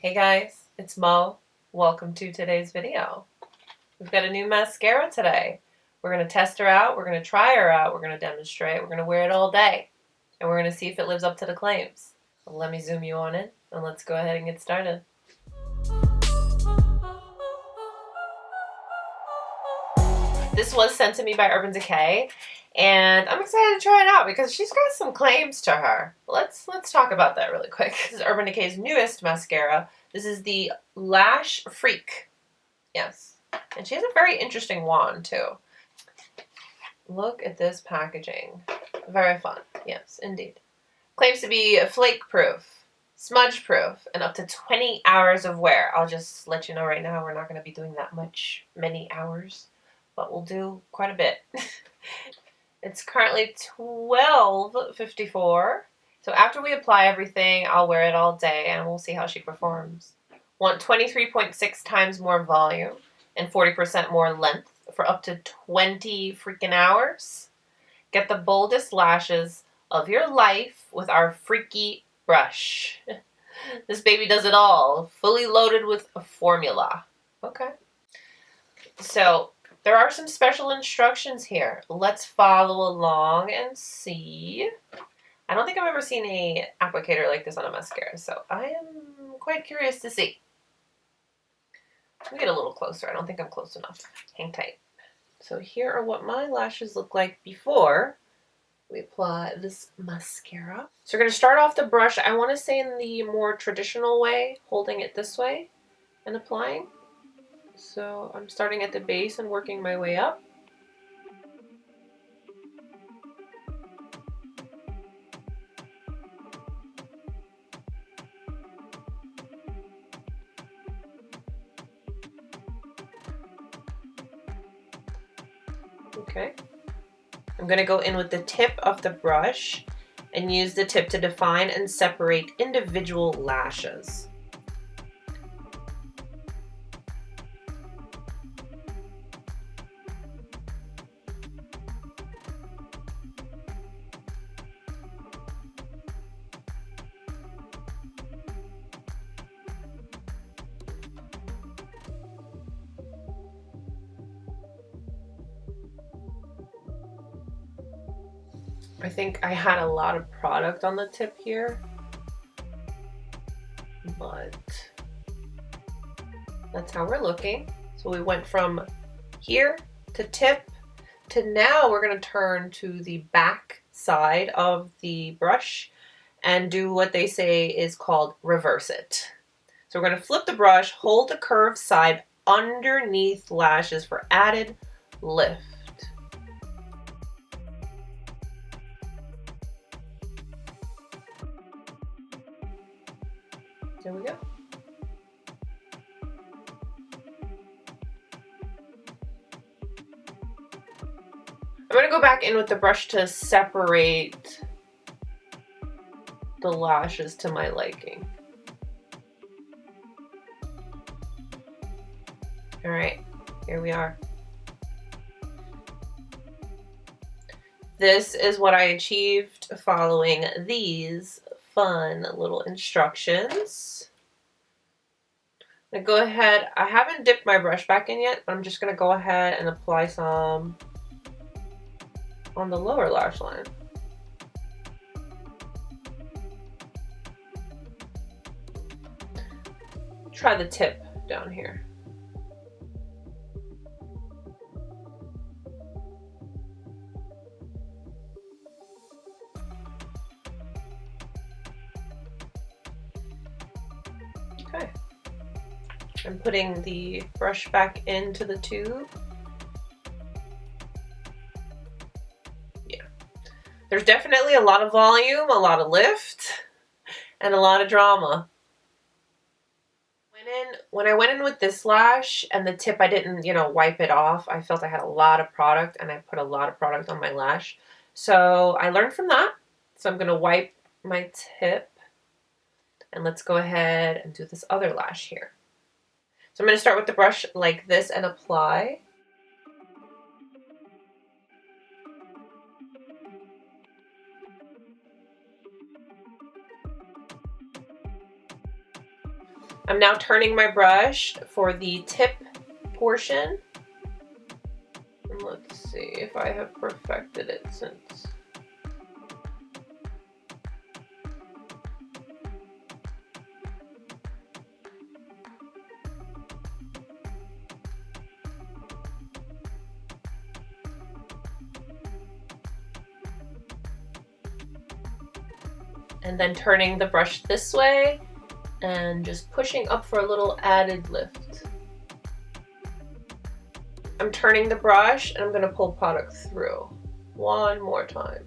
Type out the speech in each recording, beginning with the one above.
Hey guys, it's Mo. Welcome to today's video. We've got a new mascara today. We're going to test her out, we're going to try her out, we're going to demonstrate, we're going to wear it all day, and we're going to see if it lives up to the claims. Well, let me zoom you on it, and let's go ahead and get started. This was sent to me by Urban Decay, and I'm excited to try it out because she's got some claims to her. Let's talk about that really quick. This is Urban Decay's newest mascara. This is the Lash Freak. Yes. And she has a very interesting wand, too. Look at this packaging. Very fun. Yes, indeed. Claims to be flake-proof, smudge-proof, and up to 20 hours of wear. I'll just let you know right now we're not going to be doing that many hours, but we'll do quite a bit. It's currently $12.54. So after we apply everything, I'll wear it all day, and we'll see how she performs. Want 23.6 times more volume and 40% more length for up to 20 freaking hours? Get the boldest lashes of your life with our freaky brush. This baby does it all, fully loaded with a formula. Okay. So there are some special instructions here. Let's follow along and see. I don't think I've ever seen an applicator like this on a mascara, so I am quite curious to see. Let me get a little closer. I don't think I'm close enough. Hang tight. So here are what my lashes look like before we apply this mascara. So we're going to start off the brush, I want to say in the more traditional way, holding it this way and applying. So I'm starting at the base and working my way up. Okay. I'm going to go in with the tip of the brush and use the tip to define and separate individual lashes. I think I had a lot of product on the tip here, but that's how we're looking. So we went from here to tip to now we're going to turn to the back side of the brush and do what they say is called reverse it. So we're going to flip the brush, hold the curved side underneath lashes for added lift. There we go. I'm going to go back in with the brush to separate the lashes to my liking. All right, here we are. This is what I achieved following these fun little instructions. I'm gonna go ahead, I haven't dipped my brush back in yet, but I'm just gonna go ahead and apply some on the lower lash line. Try the tip down here. Okay. I'm putting the brush back into the tube. Yeah. There's definitely a lot of volume, a lot of lift, and a lot of drama. When I went in with this lash and the tip, I didn't, wipe it off. I felt I had a lot of product and I put a lot of product on my lash. So I learned from that. So I'm going to wipe my tip and let's go ahead and do this other lash here. So I'm going to start with the brush like this and apply. I'm now turning my brush for the tip portion. And let's see if I have perfected it since. And then turning the brush this way and just pushing up for a little added lift. I'm turning the brush and I'm going to pull product through one more time.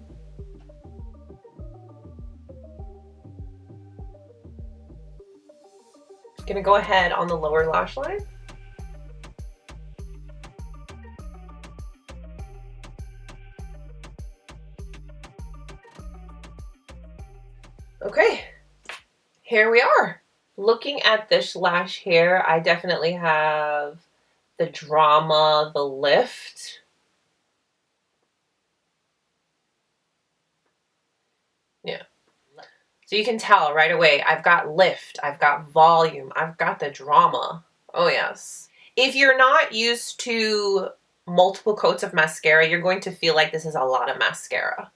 I'm going to go ahead on the lower lash line. Okay, here we are. Looking at this lash here, I definitely have the drama, the lift. Yeah. So you can tell right away, I've got lift, I've got volume, I've got the drama. Oh yes. If you're not used to multiple coats of mascara, you're going to feel like this is a lot of mascara.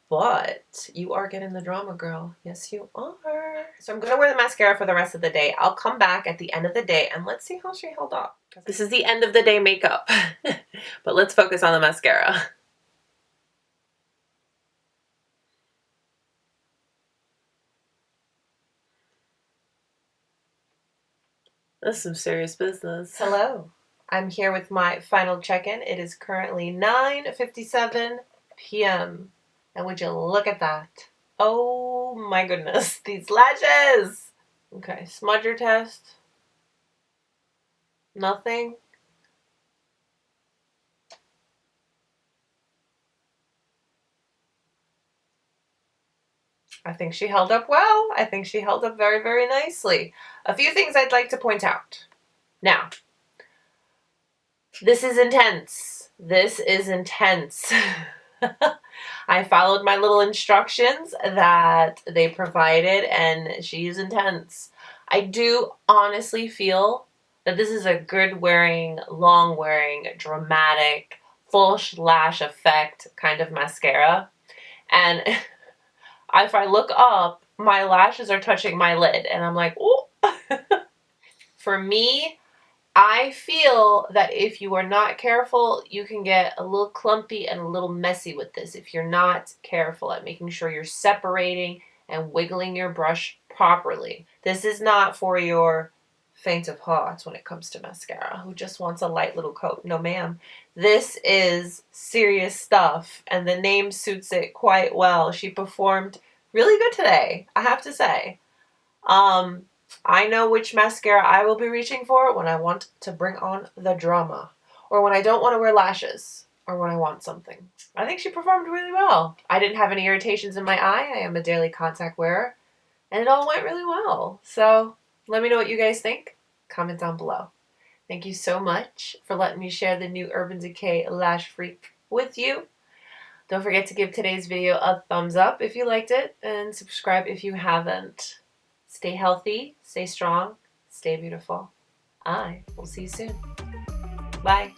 But you are getting the drama, girl. Yes, you are. So I'm going to wear the mascara for the rest of the day. I'll come back at the end of the day and let's see how she held up. This is the end of the day makeup. But let's focus on the mascara. That's some serious business. Hello. I'm here with my final check-in. It is currently 9:57 p.m. And would you look at that? Oh my goodness, these lashes! Okay, smudger test. Nothing. I think she held up well. I think she held up very, very nicely. A few things I'd like to point out. Now, this is intense. This is intense. I followed my little instructions that they provided and she's intense. I do honestly feel that this is a good wearing, long wearing, dramatic, full lash effect kind of mascara. And if I look up, my lashes are touching my lid and I'm like, oh. For me, I feel that if you are not careful, you can get a little clumpy and a little messy with this if you're not careful at making sure you're separating and wiggling your brush properly. This is not for your faint of heart when it comes to mascara, who just wants a light little coat. No, ma'am. This is serious stuff, and the name suits it quite well. She performed really good today, I have to say. I know which mascara I will be reaching for when I want to bring on the drama, or when I don't want to wear lashes, or when I want something. I think she performed really well. I didn't have any irritations in my eye. I am a daily contact wearer, and it all went really well. So let me know what you guys think. Comment down below. Thank you so much for letting me share the new Urban Decay Lash Freak with you. Don't forget to give today's video a thumbs up if you liked it, and subscribe if you haven't. Stay healthy, stay strong, stay beautiful. I will see you soon. Bye.